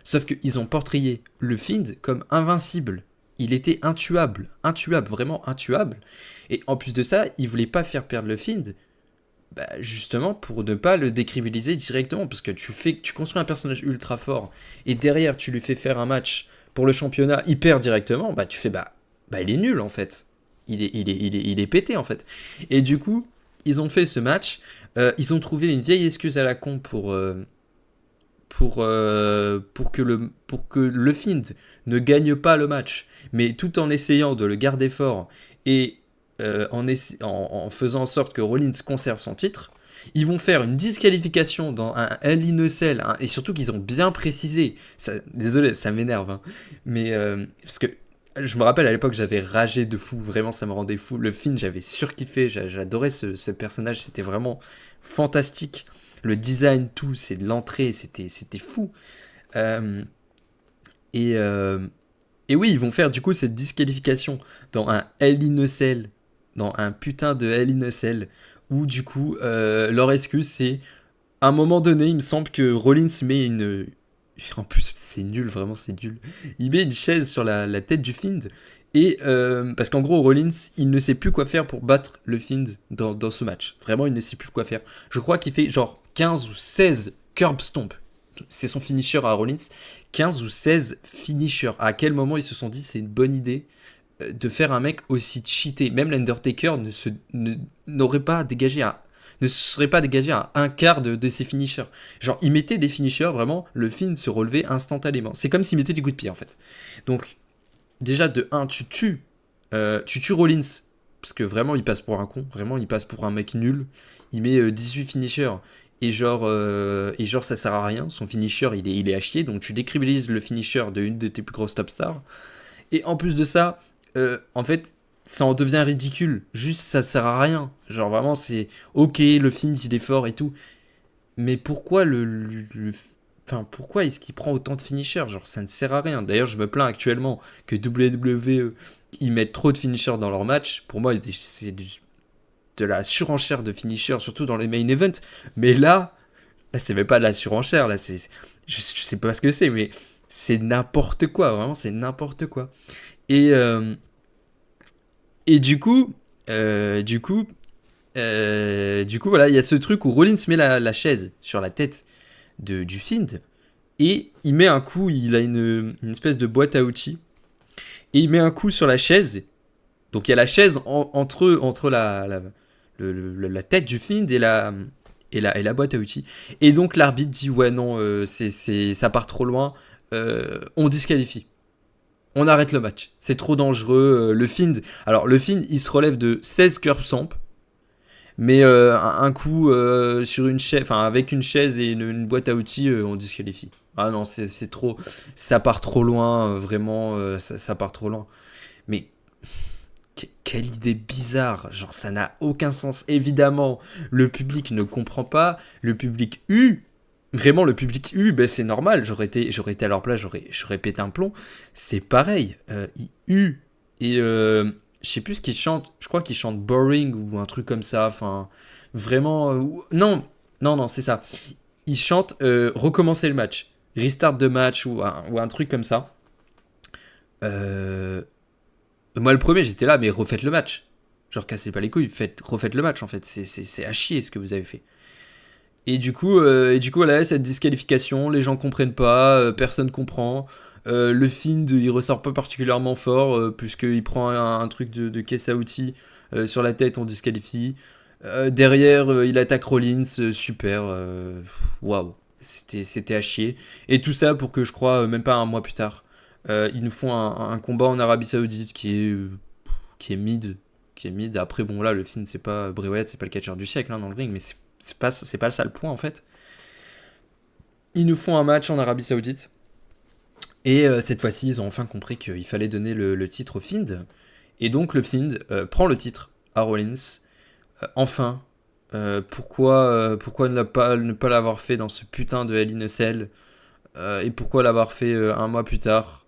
sauf qu'ils ont portrayé le Fiend comme invincible. Il était intuable, vraiment intuable. Et en plus de ça, il voulait pas faire perdre le Fiend, justement pour ne pas le décriminaliser directement, parce que tu construis un personnage ultra fort et derrière tu lui fais faire un match pour le championnat hyper directement, tu fais il est nul en fait. il est pété en fait. Et du coup, ils ont fait ce match. Ils ont trouvé une vieille excuse à la con pour que le Fiend ne gagne pas le match, mais tout en essayant de le garder fort et en faisant en sorte que Rollins conserve son titre. Ils vont faire une disqualification dans un Hell in a Cell, hein, et surtout qu'ils ont bien précisé. Ça, désolé, ça m'énerve, hein, mais parce que je me rappelle à l'époque, j'avais ragé de fou, vraiment, ça me rendait fou. Le film, j'avais surkiffé, j'adorais ce personnage, c'était vraiment fantastique. Le design, tout, c'est de l'entrée, c'était fou. Euh, et, euh, et oui, ils vont faire du coup cette disqualification dans un Hell in a Cell, dans un putain de Hell in a Cell, où du coup, leur excuse, c'est à un moment donné, il me semble que Rollins met une. En plus, c'est nul, vraiment, c'est nul. Il met une chaise sur la tête du Fiend. Et parce qu'en gros, Rollins, il ne sait plus quoi faire pour battre le Fiend dans ce match. Vraiment, il ne sait plus quoi faire. Je crois qu'il fait genre 15 ou 16 curb stomp. C'est son finisher à Rollins. 15 ou 16 finishers. À quel moment ils se sont dit c'est une bonne idée de faire un mec aussi cheaté. Même l'Undertaker n'aurait pas dégagé ne se serait pas dégagé à un quart de ses finishers. Genre, il mettait des finishers, vraiment, le Fiend se relevait instantanément. C'est comme s'il mettait des coups de pied, en fait. Donc, déjà, de un, tu tues Rollins, parce que vraiment, il passe pour un con, vraiment, il passe pour un mec nul. Il met 18 finishers, et genre, ça sert à rien. Son finisher, il est à chier, donc tu décribilises le finisher de une de tes plus grosses top stars. Et en plus de ça, en fait, ça en devient ridicule. Juste, ça sert à rien. Genre, vraiment, c'est ok, le Fiend, il est fort et tout. Mais pourquoi enfin, pourquoi est-ce qu'il prend autant de finishers? Genre, ça ne sert à rien. D'ailleurs, je me plains actuellement que WWE, ils mettent trop de finishers dans leurs matchs. Pour moi, c'est de la surenchère de finishers, surtout dans les main events. Mais là, c'est même pas de la surenchère. Là, je sais pas ce que c'est, mais c'est n'importe quoi. Vraiment, c'est n'importe quoi. Et, euh, et du coup, voilà, il y a ce truc où Rollins met la chaise sur la tête du Fiend et il met un coup, il a une espèce de boîte à outils et il met un coup sur la chaise. Donc il y a la chaise entre la tête du Fiend et la boîte à outils. Et donc l'arbitre dit ouais non, ça part trop loin, on disqualifie. On arrête le match. C'est trop dangereux. Le Fiend, il se relève de 16 curb stomp. Mais un coup sur une chaise, enfin avec une chaise et une boîte à outils, on disqualifie. Ah non, c'est trop, ça part trop loin, vraiment, ça part trop loin. Mais quelle idée bizarre, genre ça n'a aucun sens. Évidemment, le public ne comprend pas, le public vraiment le public ben c'est normal. J'aurais été à leur place, j'aurais pété un plomb. C'est pareil, ils et je sais plus ce qu'ils chantent. Je crois qu'ils chantent Boring ou un truc comme ça. Enfin, vraiment. Non, non, non, c'est ça. Ils chantent Recommencer le match. Restart the match ou un truc comme ça. Euh, Moi, le premier, j'étais là, mais refaites le match. Genre, cassez pas les couilles, refaites le match en fait. C'est à chier ce que vous avez fait. Et du coup, voilà, cette disqualification, les gens comprennent pas, personne comprend. Le Fiend, il ressort pas particulièrement fort, puisqu'il prend un truc de caisse à outils sur la tête, on disqualifie. Derrière, il attaque Rollins, super, waouh, c'était à chier. Et tout ça pour que je crois, même pas un mois plus tard, ils nous font un combat en Arabie Saoudite qui est mid. Qui est mid. Après, bon, là, le Fiend, c'est pas Bray Wyatt, c'est pas le catcheur du siècle hein, dans le ring, mais c'est pas ça le point en fait. Ils nous font un match en Arabie Saoudite. Et cette fois-ci, ils ont enfin compris qu'il fallait donner le titre au Fiend. Et donc le Fiend prend le titre à Rollins. Enfin, pourquoi ne pas l'avoir fait dans ce putain de Hell in a Cell et pourquoi l'avoir fait un mois plus tard?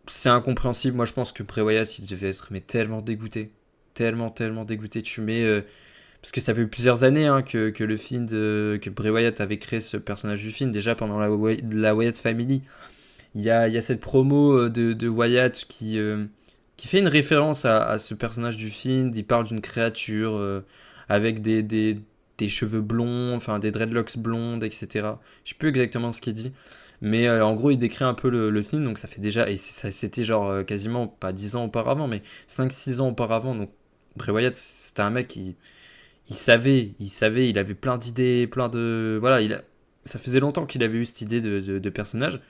C'est incompréhensible. Moi, je pense que Bray Wyatt, il devait être mais tellement dégoûté. Tellement, tellement dégoûté. Parce que ça fait plusieurs années hein, que le Fiend, que Bray Wyatt avait créé ce personnage du Fiend, déjà pendant la Wyatt Family. Il y a cette promo de Wyatt qui fait une référence à ce personnage du Fiend. Il parle d'une créature avec des des cheveux blonds, enfin des dreadlocks blondes, etc. Je sais plus exactement ce qu'il dit. Mais en gros, il décrit un peu le film, donc ça fait déjà, et c'était genre quasiment, pas 10 ans auparavant, mais 5-6 ans auparavant. Donc Bray Wyatt, c'était un mec il savait, il avait plein d'idées, plein de... Voilà, ça faisait longtemps qu'il avait eu cette idée de personnage.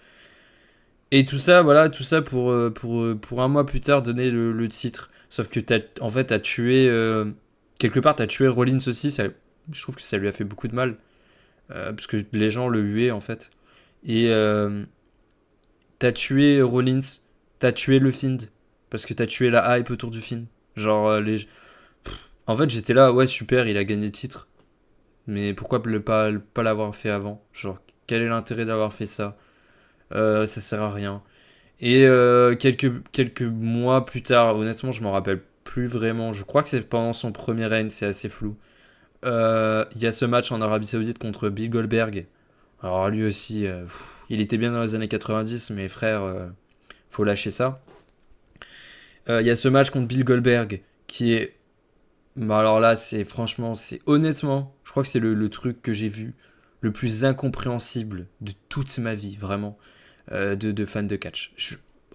Et tout ça, voilà, tout ça pour un mois plus tard donner le titre. Sauf que en fait, t'as tué... quelque part, t'as tué Rollins aussi, je trouve que ça lui a fait beaucoup de mal. Parce que les gens le huaient, en fait. Et t'as tué Rollins, t'as tué le Fiend, parce que t'as tué la hype autour du film. Genre, en fait, j'étais là, ouais, super, il a gagné le titre. Mais pourquoi pas l'avoir fait avant? Genre, quel est l'intérêt d'avoir fait ça? Ça sert à rien. Et quelques mois plus tard, honnêtement, je m'en rappelle plus vraiment. Je crois que c'est pendant son premier règne, c'est assez flou. Il y a ce match en Arabie Saoudite contre Bill Goldberg. Alors lui aussi, il était bien dans les années 90, mais frère, faut lâcher ça. Il y a ce match contre Bill Goldberg qui est... Bah alors là, c'est honnêtement, je crois que c'est le truc que j'ai vu le plus incompréhensible de toute ma vie, vraiment, de fan de catch.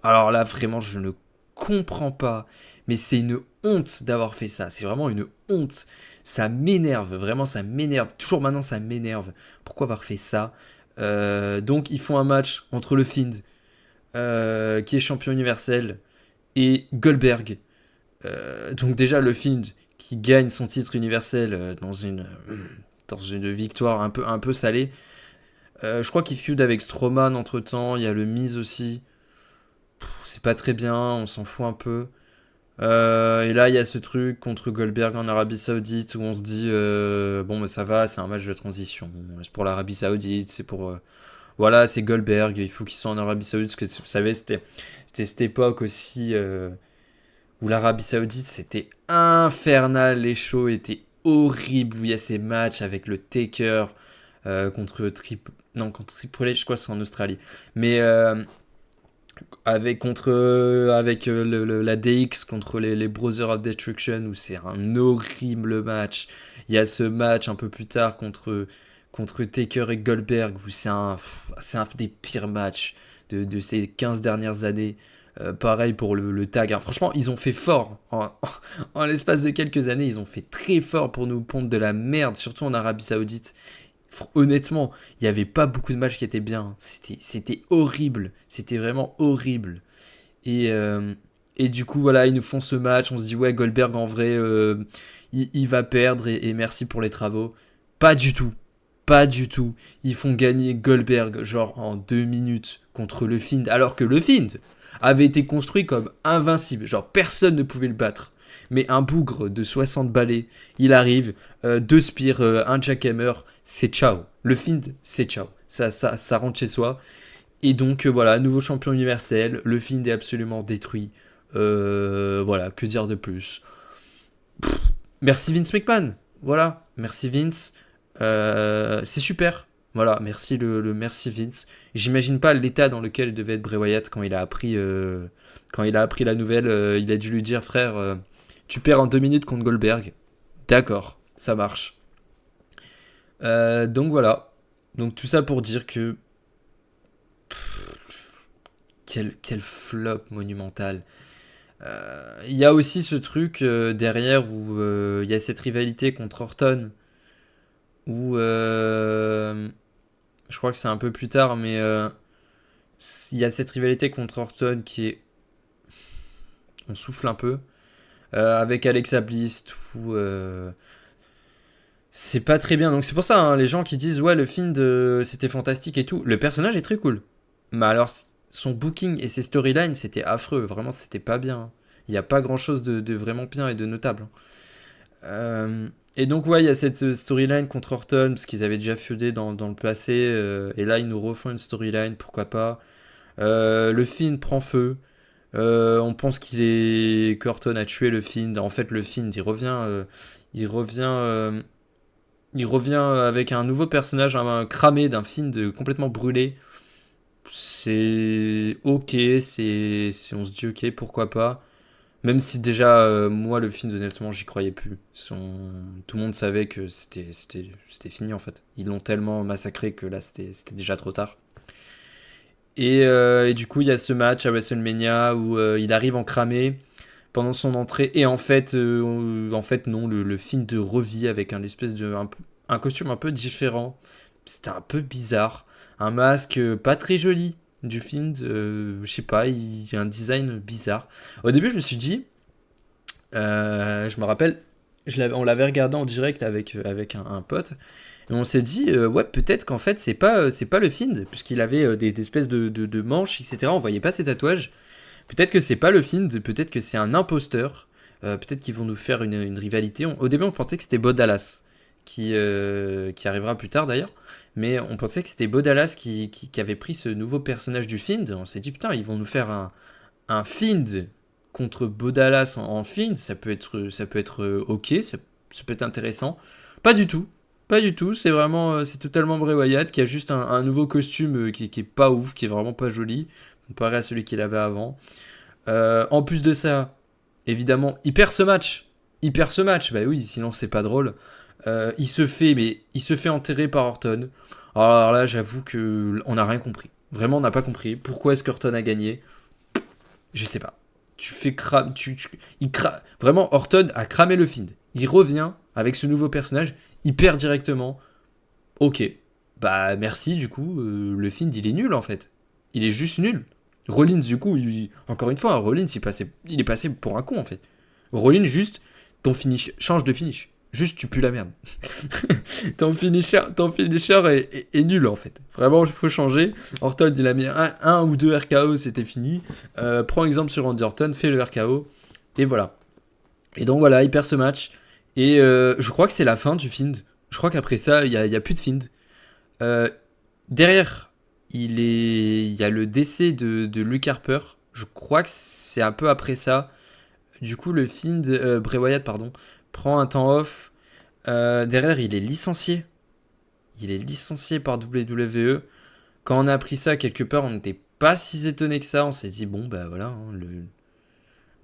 Alors là, vraiment, je ne comprends pas, mais c'est une honte d'avoir fait ça. C'est vraiment une honte. Ça m'énerve, vraiment, ça m'énerve. Toujours maintenant, ça m'énerve. Pourquoi avoir fait ça? Donc, ils font un match entre le Fiend, qui est champion universel, et Goldberg. Donc déjà, le Fiend qui gagne son titre universel dans une victoire un peu salée. Je crois qu'il feud avec Strowman entre temps. Il y a le Miz aussi. C'est pas très bien, on s'en fout un peu. Et là, il y a ce truc contre Goldberg en Arabie Saoudite où on se dit bon, mais ça va, c'est un match de transition. C'est pour l'Arabie Saoudite, c'est pour. Voilà, c'est Goldberg, il faut qu'il soit en Arabie Saoudite. Parce que vous savez, c'était cette époque aussi où l'Arabie Saoudite c'était infernal. Les shows étaient horribles. Où il y a ces matchs avec le Taker contre Triple H, je crois que c'est en Australie. Mais avec la DX contre les Brothers of Destruction où c'est un horrible match. Il y a ce match un peu plus tard contre Taker et Goldberg où c'est un des pires matchs de ces 15 dernières années. Pareil pour le tag. Alors, franchement, ils ont fait fort. En l'espace de quelques années, ils ont fait très fort pour nous pondre de la merde, surtout en Arabie Saoudite. Honnêtement, il n'y avait pas beaucoup de matchs qui étaient bien. C'était horrible. C'était vraiment horrible. Et du coup, voilà, ils nous font ce match. On se dit, ouais, Goldberg, en vrai, il va perdre et merci pour les travaux. Pas du tout. Pas du tout. Ils font gagner Goldberg, genre en 2 minutes contre le Fiend. Alors que le Fiend avait été construit comme invincible. Genre, personne ne pouvait le battre. Mais un bougre de 60 balais, il arrive, 2 spears, un jackhammer, c'est ciao. Le Fiend, c'est ciao. Ça rentre chez soi. Et donc voilà, nouveau champion universel, le Fiend est absolument détruit. Voilà, que dire de plus? Merci Vince McMahon. Voilà, merci Vince. C'est super. Voilà, merci Vince. J'imagine pas l'état dans lequel devait être Bray Wyatt quand il a appris la nouvelle. Il a dû lui dire, frère, tu perds en 2 minutes contre Goldberg. D'accord, ça marche. Donc voilà. Donc tout ça pour dire que quel flop monumental. Il y a aussi ce truc derrière où il y a cette rivalité contre Orton où je crois que c'est un peu plus tard, mais il y a cette rivalité contre Orton qui est... On souffle un peu. Avec Alexa Bliss, tout... c'est pas très bien. Donc c'est pour ça, hein, les gens qui disent, ouais, le film c'était fantastique et tout. Le personnage est très cool. Mais alors, son booking et ses storylines, c'était affreux. Vraiment, c'était pas bien. Il n'y a pas grand-chose de vraiment bien et de notable. Et donc, ouais, il y a cette storyline contre Orton, parce qu'ils avaient déjà feudé dans le passé. Et là, ils nous refont une storyline, pourquoi pas. Le Fiend prend feu. On pense qu'Orton a tué le Fiend. En fait, le Fiend, il revient avec un nouveau personnage, un cramé d'un Fiend complètement brûlé. C'est ok, on se dit ok, pourquoi pas. Même si déjà, moi, le Fiend, honnêtement, j'y croyais plus. Tout le monde savait que c'était fini, en fait. Ils l'ont tellement massacré que là, c'était déjà trop tard. Et du coup, il y a ce match à WrestleMania où il arrive en cramé pendant son entrée. Et en fait non, le Fiend revit avec un costume un peu différent. C'était un peu bizarre. Un masque pas très joli du Fiend. Je sais pas, il y a un design bizarre. Au début, je me suis dit, je me rappelle, on l'avait regardé en direct avec un pote. Et on s'est dit, ouais, peut-être qu'en fait, c'est pas le Fiend, puisqu'il avait des espèces de manches, etc. On voyait pas ses tatouages. Peut-être que c'est pas le Fiend, peut-être que c'est un imposteur. Peut-être qu'ils vont nous faire une rivalité. Au début, on pensait que c'était Bo Dallas, qui arrivera plus tard d'ailleurs. Mais on pensait que c'était Bo Dallas qui avait pris ce nouveau personnage du Fiend. On s'est dit, putain, ils vont nous faire un Fiend contre Bo Dallas en Fiend. Ça peut être ok, ça peut être intéressant. Pas du tout. Pas du tout, c'est totalement Bray Wyatt qui a juste un nouveau costume qui est pas ouf, qui est vraiment pas joli, comparé à celui qu'il avait avant. En plus de ça, évidemment, il perd ce match. Il perd ce match, bah oui, sinon c'est pas drôle. Il se fait enterrer par Orton. Alors là, j'avoue que on n'a rien compris. Vraiment, on n'a pas compris. Pourquoi est-ce qu'Orton a gagné? Je sais pas. Tu fais cram, Vraiment, Orton a cramé le Fiend. Il revient avec ce nouveau personnage. Il perd directement. Ok. Bah merci, du coup, le Fiend, il est nul en fait. Il est juste nul. Rollins, du coup, encore une fois, Rollins, il est passé pour un con en fait. Rollins, juste, ton finish, change de finish. Juste, tu pues la merde. ton finisher est nul en fait. Vraiment, il faut changer. Orton, il a mis un ou deux RKO, c'était fini. Prends exemple sur Randy Orton, fais le RKO. Et voilà. Et donc voilà, il perd ce match. Et je crois que c'est la fin du Fiend. Je crois qu'après ça, il y a plus de Fiend. Euh, Derrière, il y a le décès de Luke Harper. Je crois que c'est un peu après ça. Du coup, le Fiend, Bray Wyatt, pardon, prend un temps off. Derrière, il est licencié. Il est licencié par WWE. Quand on a appris ça, quelque part, on n'était pas si étonné que ça. On s'est dit, bon, bah voilà, hein,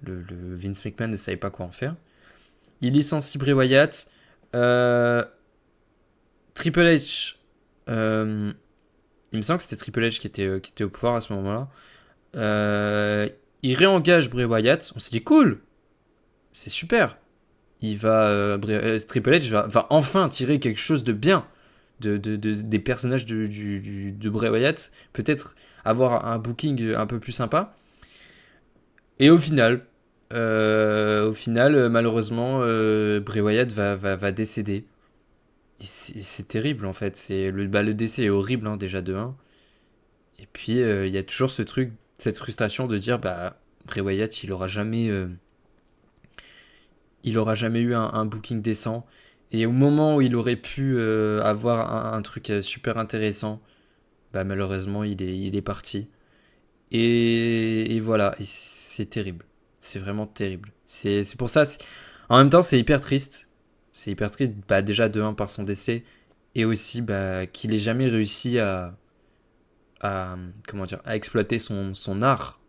le Vince McMahon ne savait pas quoi en faire. Il licencie Bray Wyatt. Euh, Triple H. Il me semble que c'était Triple H qui était au pouvoir à ce moment-là. Il réengage Bray Wyatt. On s'est dit, cool, c'est super. Triple H va enfin tirer quelque chose de bien des personnages de Bray Wyatt. Peut-être avoir un booking un peu plus sympa. Et au final, malheureusement, Bray Wyatt va décéder. Et c'est terrible en fait. Le décès est horrible hein, déjà de 1. Et puis il y a toujours ce truc, cette frustration de dire bah Bray Wyatt il aura jamais eu un booking décent. Et au moment où il aurait pu avoir un truc super intéressant, bah malheureusement il est parti. Et voilà, et c'est terrible. C'est vraiment terrible. C'est pour ça. En même temps, c'est hyper triste. C'est hyper triste, bah, déjà de 1 par son décès, et aussi bah, qu'il ait jamais réussi comment dire, à exploiter son art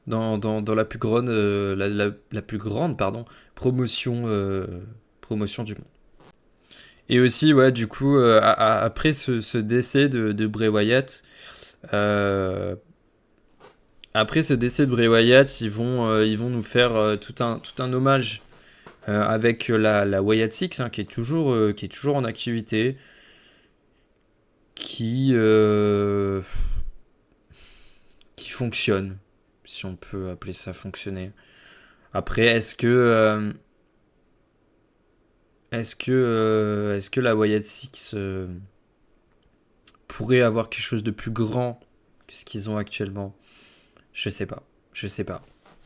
dans la plus grande, la plus grande pardon, promotion du monde. Et aussi, ouais, du coup, après ce décès de Bray Wyatt, euh, ils vont nous faire tout un hommage avec la Wyatt Six, hein, qui est toujours en activité, qui, euh, qui fonctionne, si on peut appeler ça fonctionner. Après, est-ce que la Wyatt Six pourrait avoir quelque chose de plus grand que ce qu'ils ont actuellement? Je sais pas. Je sais pas.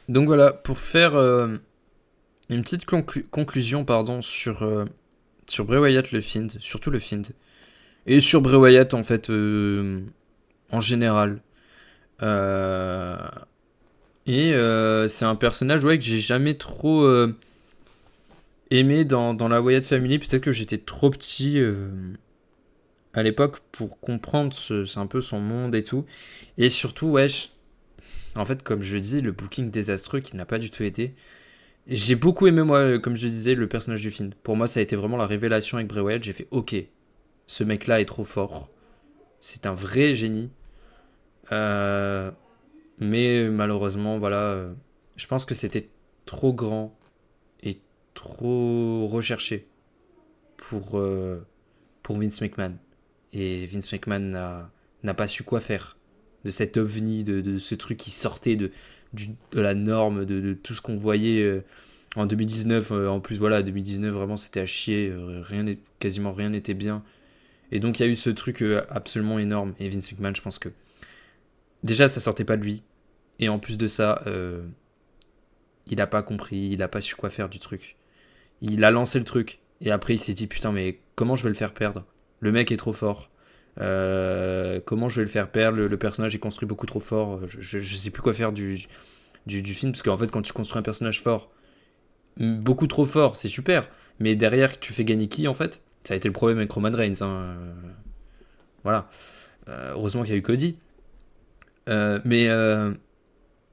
Donc voilà, pour faire une petite conclusion pardon, sur Bray Wyatt le Fiend, surtout le Fiend, et sur Bray Wyatt en fait en général. Euh, c'est un personnage ouais, que j'ai jamais trop aimé dans la Wyatt Family. Peut-être que j'étais trop petit à l'époque pour comprendre c'est un peu son monde et tout. Et surtout, ouais, en fait, comme je le dis, le booking désastreux qui n'a pas du tout été. J'ai beaucoup aimé, moi, comme je le disais, le personnage du film. Pour moi, ça a été vraiment la révélation avec Bray Wyatt. J'ai fait, ok, ce mec-là est trop fort. C'est un vrai génie. Euh, mais malheureusement, voilà, je pense que c'était trop grand et trop recherché pour, euh, pour Vince McMahon. Et Vince McMahon n'a pas su quoi faire de cet ovni, de ce truc qui sortait de la norme, de tout ce qu'on voyait en 2019. En plus, voilà, 2019, vraiment, c'était à chier. Quasiment rien n'était bien. Et donc, il y a eu ce truc absolument énorme. Et Vince McMahon, je pense que déjà, ça sortait pas de lui. Et en plus de ça, il a pas compris, il a pas su quoi faire du truc. Il a lancé le truc. Et après, il s'est dit, putain, mais comment je vais le faire perdre? Le mec est trop fort. Comment je vais le faire perdre? Le personnage est construit beaucoup trop fort. Je sais plus quoi faire du film. Parce qu'en fait, quand tu construis un personnage fort, beaucoup trop fort, c'est super. Mais derrière, tu fais gagner qui en fait? Ça a été le problème avec Roman Reigns. Hein. Voilà. Heureusement qu'il y a eu Cody. Euh, mais, euh,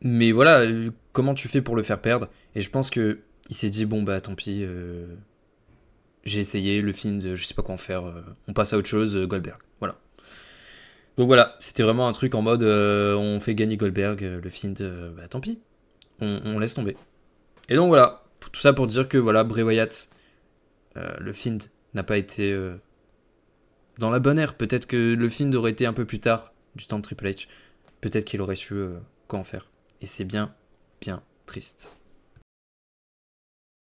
mais voilà, comment tu fais pour le faire perdre? Et je pense que il s'est dit, bon bah tant pis, j'ai essayé, le film, je sais pas quoi en faire, on passe à autre chose, Goldberg. Voilà. Donc voilà, c'était vraiment un truc en mode on fait gagner Goldberg, le film, bah tant pis, on laisse tomber. Et donc voilà, tout ça pour dire que voilà, Bray Wyatt, le film n'a pas été dans la bonne ère. Peut-être que le film aurait été un peu plus tard, du temps de Triple H. Peut-être qu'il aurait su quoi en faire. Et c'est bien, bien triste.